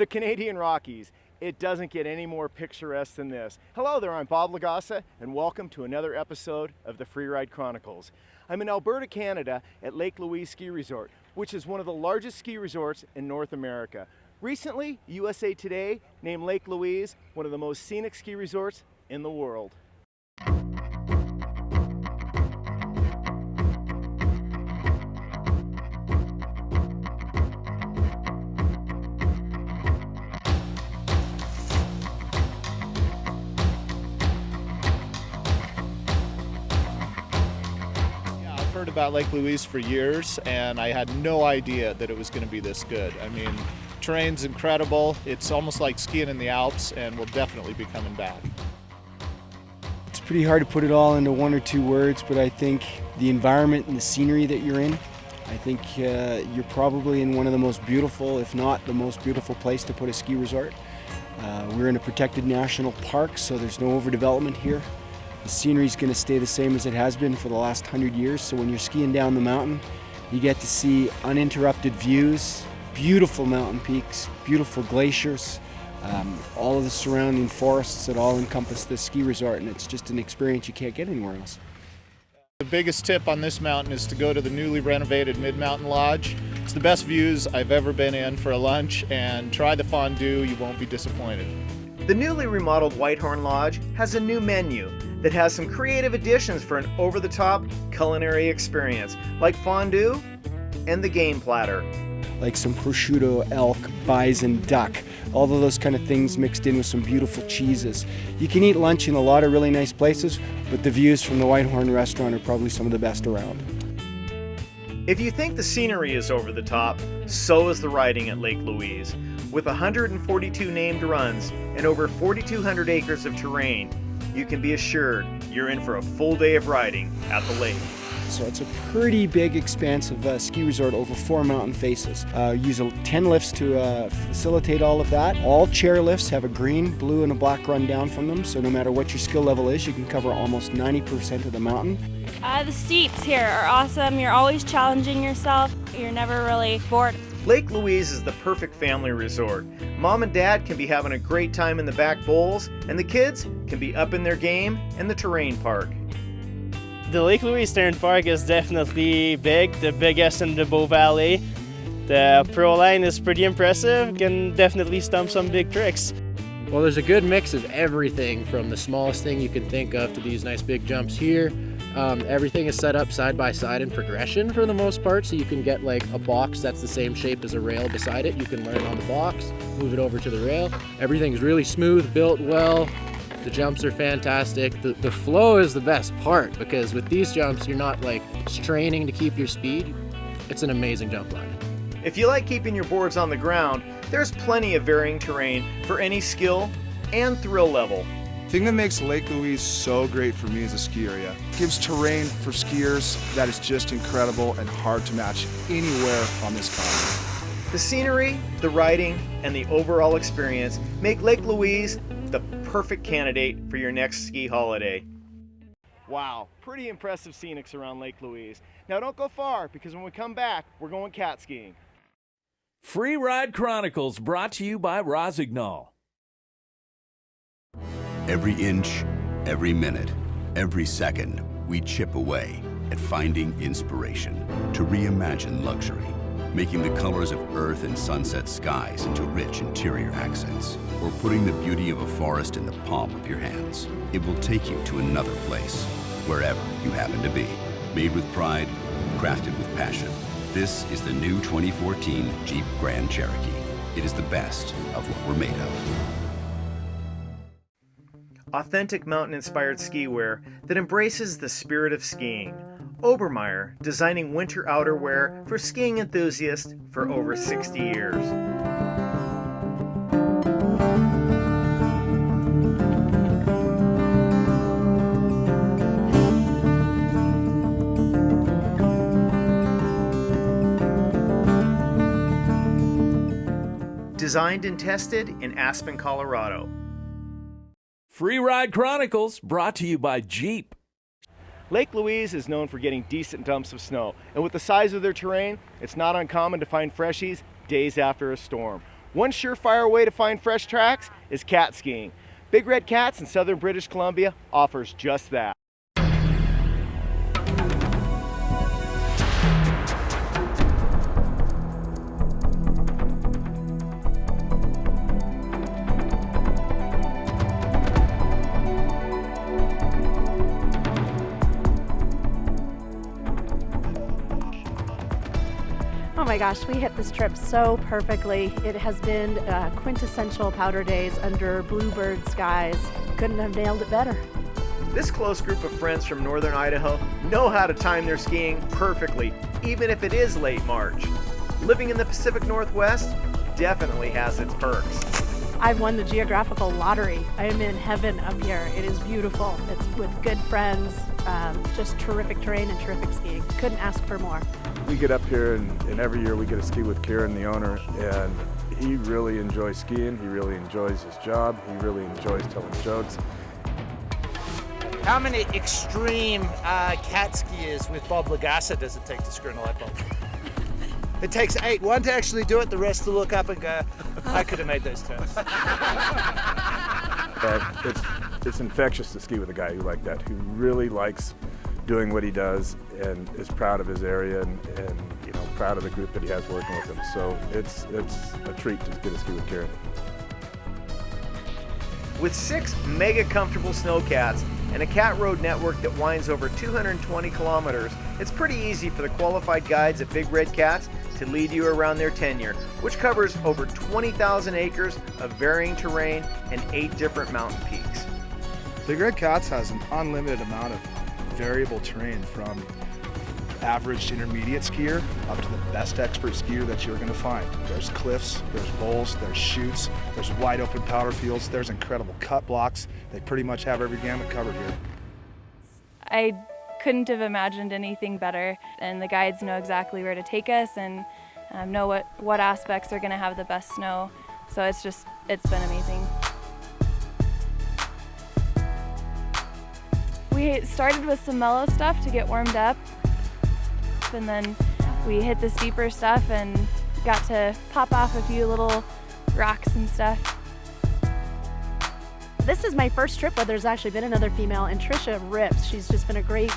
The Canadian Rockies. It doesn't get any more picturesque than this. Hello there, I'm Bob Legasa, and welcome to another episode of the Freeride Chronicles. I'm in Alberta, Canada at Lake Louise Ski Resort, which is one of the largest ski resorts in North America. Recently, USA Today named Lake Louise one of the most scenic ski resorts in the world. Heard about Lake Louise for years, and I had no idea that it was going to be this good. I mean, terrain's incredible. It's almost like skiing in the Alps, and we'll definitely be coming back. It's pretty hard to put it all into one or two words, but I think the environment and the scenery that you're in, I think you're probably in one of the most beautiful, if not the most beautiful place to put a ski resort. We're in a protected national park, so there's no overdevelopment here. The scenery is going to stay the same as it has been for the last 100 years, so when you're skiing down the mountain, you get to see uninterrupted views, beautiful mountain peaks, beautiful glaciers, all of the surrounding forests that all encompass this ski resort, and it's just an experience you can't get anywhere else. The biggest tip on this mountain is to go to the newly renovated Mid-Mountain Lodge. It's the best views I've ever been in for a lunch, and try the fondue, you won't be disappointed. The newly remodeled Whitehorn Lodge has a new menu that has some creative additions for an over-the-top culinary experience, like fondue and the game platter. Like some prosciutto, elk, bison, duck, all of those kind of things mixed in with some beautiful cheeses. You can eat lunch in a lot of really nice places, but the views from the Whitehorn restaurant are probably some of the best around. If you think the scenery is over the top, so is the riding at Lake Louise. With 142 named runs and over 4,200 acres of terrain, you can be assured you're in for a full day of riding at the lake. So it's a pretty big, expansive ski resort over 4 mountain faces. Use 10 lifts to facilitate all of that. All chair lifts have a green, blue, and a black run down from them, so no matter what your skill level is, you can cover almost 90% of the mountain. The steeps here are awesome. You're always challenging yourself. You're never really bored. Lake Louise is the perfect family resort. Mom and Dad can be having a great time in the back bowls, and the kids can be up in their game in the terrain park. The Lake Louise Terrain Park is definitely big, the biggest in the Bow Valley. The pro line is pretty impressive, can definitely stump some big tricks. Well, there's a good mix of everything from the smallest thing you can think of to these nice big jumps here. Everything is set up side by side in progression for the most part, so you can get like a box that's the same shape as a rail beside it. You can learn on the box, move it over to the rail. Everything's really smooth, built well. The jumps are fantastic. The flow is the best part, because with these jumps, you're not like straining to keep your speed. It's an amazing jump line. If you like keeping your boards on the ground, there's plenty of varying terrain for any skill and thrill level. The thing that makes Lake Louise so great for me as a ski area, it gives terrain for skiers that is just incredible and hard to match anywhere on this continent. The scenery, the riding, and the overall experience make Lake Louise the perfect candidate for your next ski holiday. Wow, pretty impressive scenics around Lake Louise. Now don't go far, because when we come back, we're going cat skiing. Freeride Chronicles, brought to you by Rossignol. Every inch, every minute, every second, we chip away at finding inspiration to reimagine luxury, making the colors of earth and sunset skies into rich interior accents, or putting the beauty of a forest in the palm of your hands. It will take you to another place, wherever you happen to be. Made with pride, crafted with passion. This is the new 2014 Jeep Grand Cherokee. It is the best of what we're made of. Authentic mountain-inspired ski wear that embraces the spirit of skiing. Obermeyer, designing winter outerwear for skiing enthusiasts for over 60 years. Designed and tested in Aspen, Colorado. Freeride Chronicles, brought to you by Jeep. Lake Louise is known for getting decent dumps of snow, and with the size of their terrain, it's not uncommon to find freshies days after a storm. One surefire way to find fresh tracks is cat skiing. Big Red Cats in southern British Columbia offers just that. Oh my gosh, we hit this trip so perfectly. It has been quintessential powder days under bluebird skies. Couldn't have nailed it better. This close group of friends from northern Idaho know how to time their skiing perfectly, even if it is late March. Living in the Pacific Northwest definitely has its perks. I've won the geographical lottery. I am in heaven up here. It is beautiful. It's with good friends, just terrific terrain and terrific skiing. Couldn't ask for more. We get up here and every year we get to ski with Kieran, the owner, and he really enjoys skiing. He really enjoys his job. He really enjoys telling jokes. How many extreme cat skiers with Bob Legasa does it take to screw in a light bulb? It takes 8. One to actually do it, the rest to look up and go, I could have made those turns. It's infectious to ski with a guy who like that, who really likes doing what he does and is proud of his area and you know, proud of the group that he has working with him. So it's a treat to get to ski with Kieran. With 6 mega comfortable snowcats and a cat road network that winds over 220 kilometers, it's pretty easy for the qualified guides at Big Red Cats to lead you around their tenure, which covers over 20,000 acres of varying terrain and 8 different mountain peaks. Big Red Cats has an unlimited amount of variable terrain, from average to intermediate skier up to the best expert skier that you're going to find. There's cliffs, there's bowls, there's chutes, there's wide open powder fields, there's incredible cut blocks. They pretty much have every gamut covered here. I couldn't have imagined anything better, and the guides know exactly where to take us and know what aspects are going to have the best snow. So it's been amazing. We started with some mellow stuff to get warmed up, and then we hit the steeper stuff and got to pop off a few little rocks and stuff. This is my first trip where there's actually been another female, and Trisha rips. She's just been a great,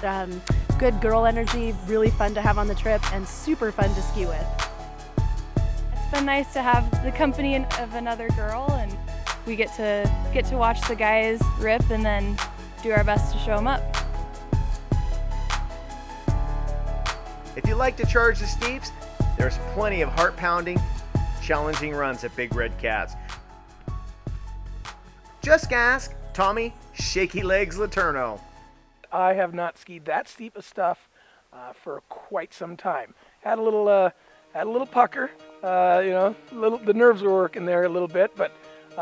good girl energy, really fun to have on the trip, and super fun to ski with. It's been nice to have the company of another girl, and we get to watch the guys rip and then do our best to show them up. If you like to charge the steeps, there's plenty of heart-pounding, challenging runs at Big Red Cats. Just ask Tommy Shaky Legs Letourneau. I have not skied that steep of stuff for quite some time. Had a little pucker, the nerves were working there a little bit, but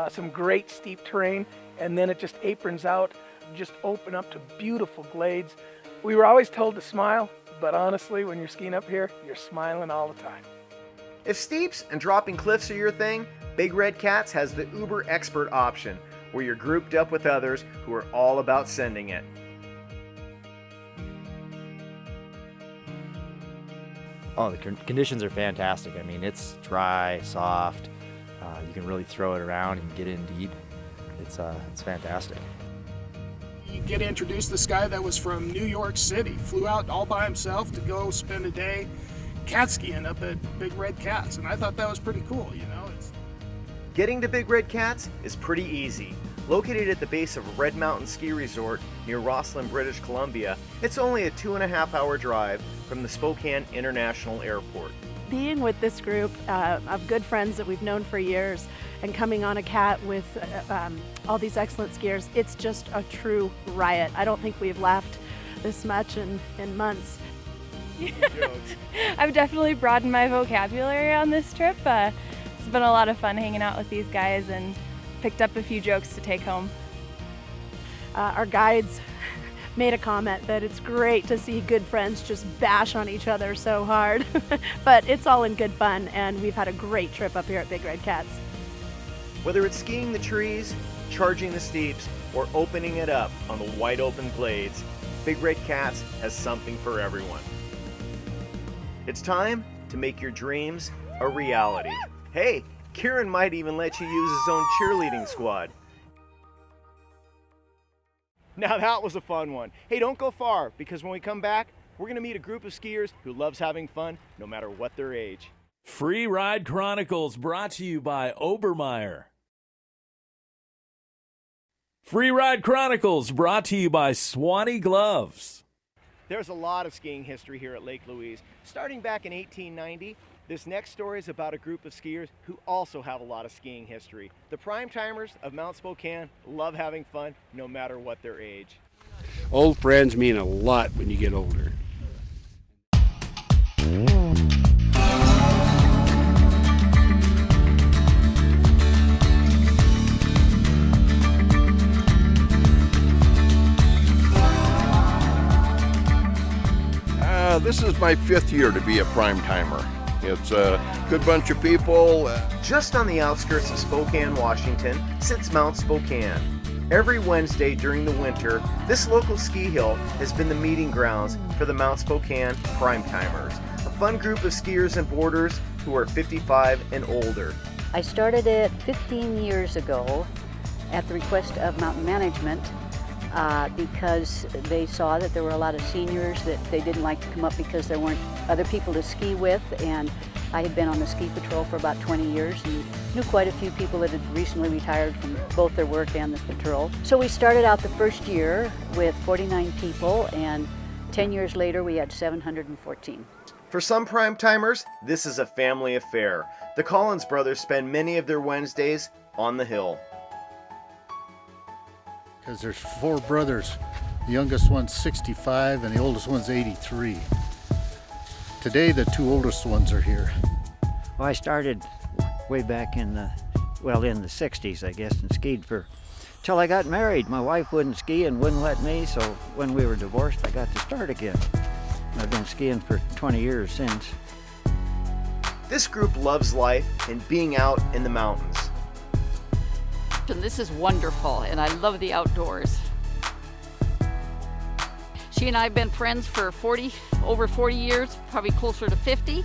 some great steep terrain, and then it just aprons out, just open up to beautiful glades. We were always told to smile, but honestly, when you're skiing up here, you're smiling all the time. If steeps and dropping cliffs are your thing, Big Red Cats has the Uber Expert option, where you're grouped up with others who are all about sending it. Oh, the conditions are fantastic. I mean, it's dry, soft. You can really throw it around and get in deep. It's fantastic. You get introduced to this guy that was from New York City, flew out all by himself to go spend a day cat skiing up at Big Red Cats, and I thought that was pretty cool, you know. Getting to Big Red Cats is pretty easy. Located at the base of Red Mountain Ski Resort near Rosslyn, British Columbia, it's only a 2.5-hour drive from the Spokane International Airport. Being with this group of good friends that we've known for years and coming on a cat with all these excellent skiers, it's just a true riot. I don't think we've laughed this much in months. I've definitely broadened my vocabulary on this trip. It's been a lot of fun hanging out with these guys and picked up a few jokes to take home. Our guides made a comment that it's great to see good friends just bash on each other so hard, but it's all in good fun, and we've had a great trip up here at Big Red Cats. Whether it's skiing the trees, charging the steeps, or opening it up on the wide open glades, Big Red Cats has something for everyone. It's time to make your dreams a reality. Hey, Kieran might even let you use his own cheerleading squad. Now that was a fun one. Hey, don't go far, because when we come back, we're going to meet a group of skiers who loves having fun no matter what their age. Freeride Chronicles brought to you by Obermeyer. Freeride Chronicles brought to you by Swanee Gloves. There's a lot of skiing history here at Lake Louise. Starting back in 1890, this next story is about a group of skiers who also have a lot of skiing history. The PrimeTimers of Mount Spokane love having fun no matter what their age. Old friends mean a lot when you get older. This is my 5th year to be a prime-timer. It's a good bunch of people. Just on the outskirts of Spokane, Washington, sits Mount Spokane. Every Wednesday during the winter, this local ski hill has been the meeting grounds for the Mount Spokane PrimeTimers, a fun group of skiers and boarders who are 55 and older. I started it 15 years ago at the request of mountain management because they saw that there were a lot of seniors that they didn't like to come up because there weren't other people to ski with, and I had been on the ski patrol for about 20 years and knew quite a few people that had recently retired from both their work and the patrol. So we started out the first year with 49 people, and 10 years later we had 714. For some PrimeTimers, this is a family affair. The Collins brothers spend many of their Wednesdays on the hill. Because there's 4 brothers. The youngest one's 65 and the oldest one's 83. Today the 2 oldest ones are here. Well, I started way back in the 60s, I guess, and skied till I got married. My wife wouldn't ski and wouldn't let me, so when we were divorced, I got to start again. I've been skiing for 20 years since. This group loves life and being out in the mountains. And this is wonderful, and I love the outdoors. She and I have been friends for over 40 years, probably closer to 50.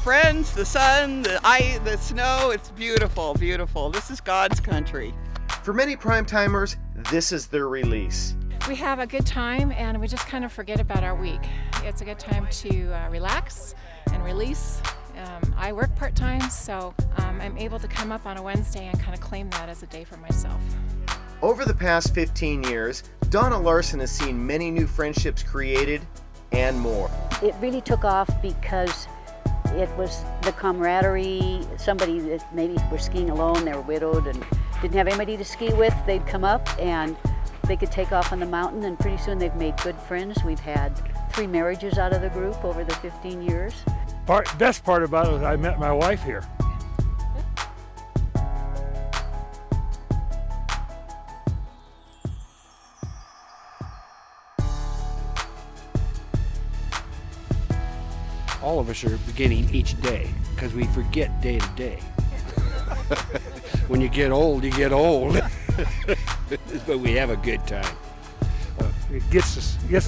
Friends, the sun, the snow, it's beautiful, beautiful. This is God's country. For many PrimeTimers, this is their release. We have a good time and we just kind of forget about our week. It's a good time to relax and release. I work part-time, so I'm able to come up on a Wednesday and kind of claim that as a day for myself. Over the past 15 years, Donna Larson has seen many new friendships created and more. It really took off because it was the camaraderie. Somebody that maybe were skiing alone, they were widowed and didn't have anybody to ski with, they'd come up and they could take off on the mountain, and pretty soon they've made good friends. We've had 3 marriages out of the group over the 15 years. Best part about it was I met my wife here. All of us are beginning each day because we forget day to day. When you get old, you get old. But we have a good time. It gets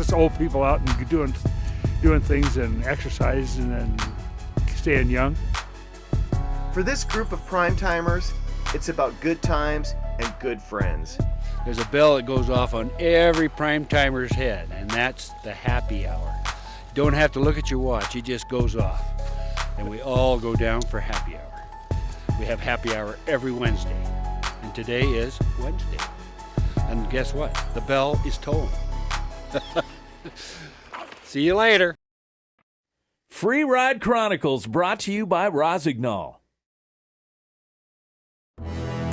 us old people out and doing things and exercise and staying young. For this group of PrimeTimers, it's about good times and good friends. There's a bell that goes off on every PrimeTimer's head, and that's the happy hour. Don't have to look at your watch, it just goes off. And we all go down for happy hour. We have happy hour every Wednesday, and today is Wednesday. And guess what? The bell is tolling. See you later. Freeride Chronicles brought to you by Rosignol.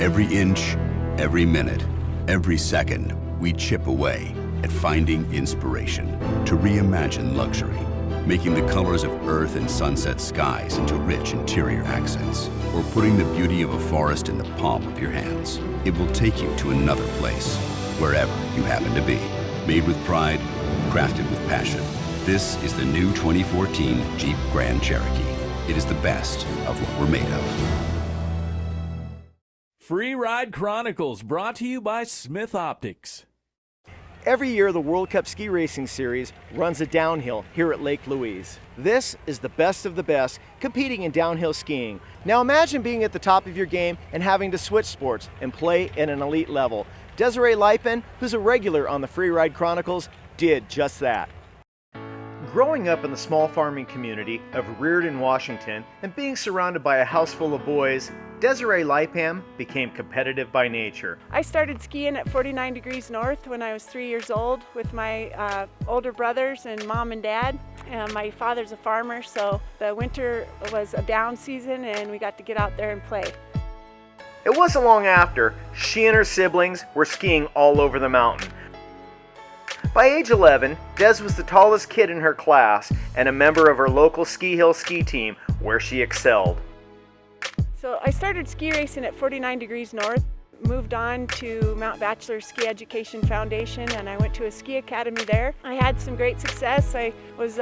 Every inch, every minute, every second, we chip away at finding inspiration to reimagine luxury, making the colors of earth and sunset skies into rich interior accents, or putting the beauty of a forest in the palm of your hands. It will take you to another place, wherever you happen to be. Made with pride, crafted with passion. This is the new 2014 Jeep Grand Cherokee. It is the best of what we're made of. Freeride Chronicles brought to you by Smith Optics. Every year, the World Cup Ski Racing Series runs a downhill here at Lake Louise. This is the best of the best competing in downhill skiing. Now imagine being at the top of your game and having to switch sports and play at an elite level. Desiree Leiphan, who's a regular on the Freeride Chronicles, did just that. Growing up in the small farming community of Reardon, Washington, and being surrounded by a house full of boys, Desiree Leipham became competitive by nature. I started skiing at 49 degrees north when I was 3 years old with my older brothers and mom and dad. My father's a farmer, so the winter was a down season and we got to get out there and play. It wasn't long after she and her siblings were skiing all over the mountain. By age 11, Des was the tallest kid in her class and a member of her local ski hill ski team where she excelled. So I started ski racing at 49 degrees north, moved on to Mount Bachelor Ski Education Foundation, and I went to a ski academy there. I had some great success. I was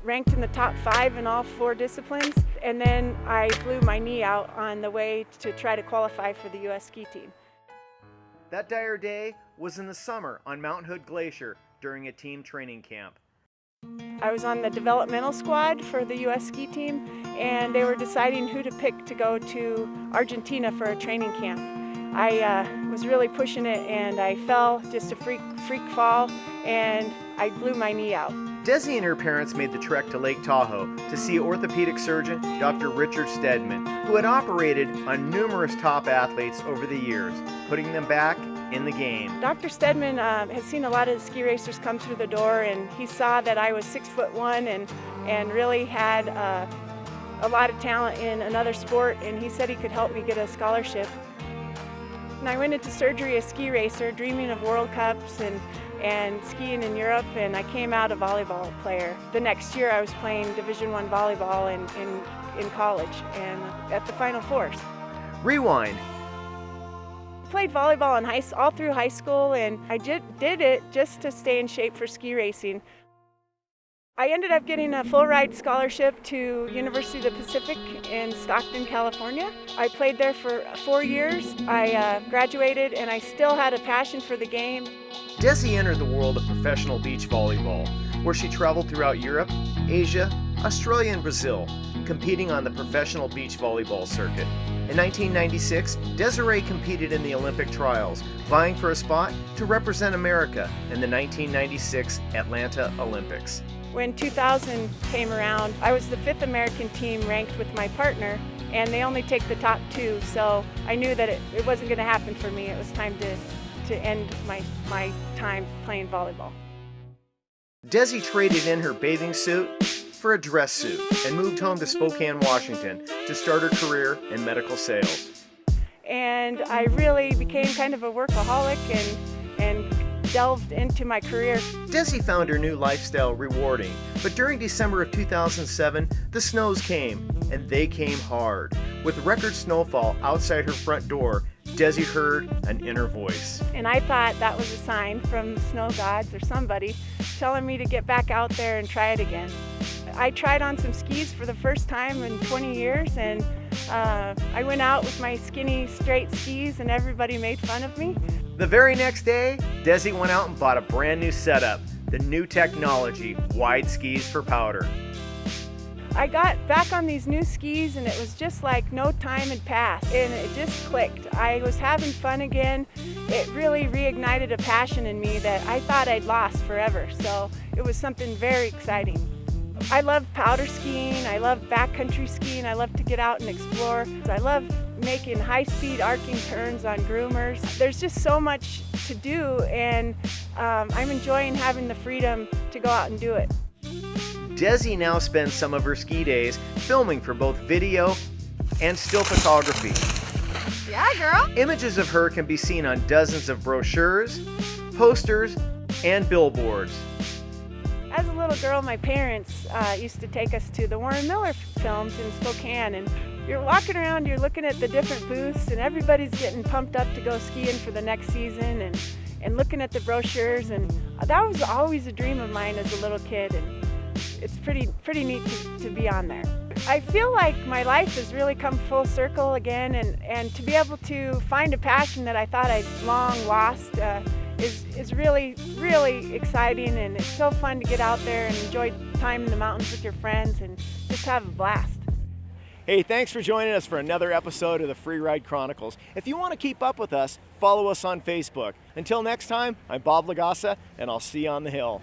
ranked in the top 5 in all 4 disciplines, and then I blew my knee out on the way to try to qualify for the U.S. ski team. That dire day was in the summer on Mount Hood Glacier during a team training camp. I was on the developmental squad for the U.S. ski team, and they were deciding who to pick to go to Argentina for a training camp. I was really pushing it, and I fell, just a freak fall, and I blew my knee out. Desi and her parents made the trek to Lake Tahoe to see orthopedic surgeon Dr. Richard Stedman, who had operated on numerous top athletes over the years, putting them back in the game. Dr. Stedman has seen a lot of ski racers come through the door, and he saw that I was 6'1" and really had a lot of talent in another sport, and he said he could help me get a scholarship. And I went into surgery a ski racer, dreaming of World Cups and skiing in Europe, and I came out a volleyball player. The next year I was playing Division I volleyball in college and at the Final Fours. Rewind. Played volleyball all through high school, and I did it just to stay in shape for ski racing. I ended up getting a full ride scholarship to University of the Pacific in Stockton, California. I played there for 4 years. I graduated, and I still had a passion for the game. Desi entered the world of professional beach volleyball, where she traveled throughout Europe, Asia, Australia, and Brazil, competing on the professional beach volleyball circuit. In 1996, Desiree competed in the Olympic trials, vying for a spot to represent America in the 1996 Atlanta Olympics. When 2000 came around, I was the 5th American team ranked with my partner, and they only take the top 2, so I knew that it wasn't going to happen for me. It was time to end my time playing volleyball. Desi traded in her bathing suit for a dress suit and moved home to Spokane, Washington to start her career in medical sales. And I really became kind of a workaholic and delved into my career. Desi found her new lifestyle rewarding, but during December of 2007, the snows came, and they came hard. With record snowfall outside her front door, Desi heard an inner voice. And I thought that was a sign from the snow gods or somebody telling me to get back out there and try it again. I tried on some skis for the first time in 20 years, and I went out with my skinny, straight skis, and everybody made fun of me. The very next day, Desi went out and bought a brand new setup, the new technology, wide skis for powder. I got back on these new skis, and it was just like no time had passed, and it just clicked. I was having fun again. It really reignited a passion in me that I thought I'd lost forever, so it was something very exciting. I love powder skiing, I love backcountry skiing, I love to get out and explore. I love making high-speed arcing turns on groomers. There's just so much to do, and I'm enjoying having the freedom to go out and do it. Desi now spends some of her ski days filming for both video and still photography. Yeah, girl. Images of her can be seen on dozens of brochures, posters, and billboards. As a little girl, my parents used to take us to the Warren Miller films in Spokane, and you're walking around, you're looking at the different booths, and everybody's getting pumped up to go skiing for the next season, and looking at the brochures, and that was always a dream of mine as a little kid, and it's pretty neat to be on there. I feel like my life has really come full circle again, and to be able to find a passion that I thought I'd long lost, is really, really exciting, and it's so fun to get out there and enjoy time in the mountains with your friends and just have a blast. Hey, thanks for joining us for another episode of the Freeride Chronicles. If you want to keep up with us, follow us on Facebook. Until next time, I'm Bob Legasa, and I'll see you on the hill.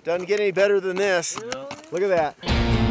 Doesn't get any better than this. Look at that.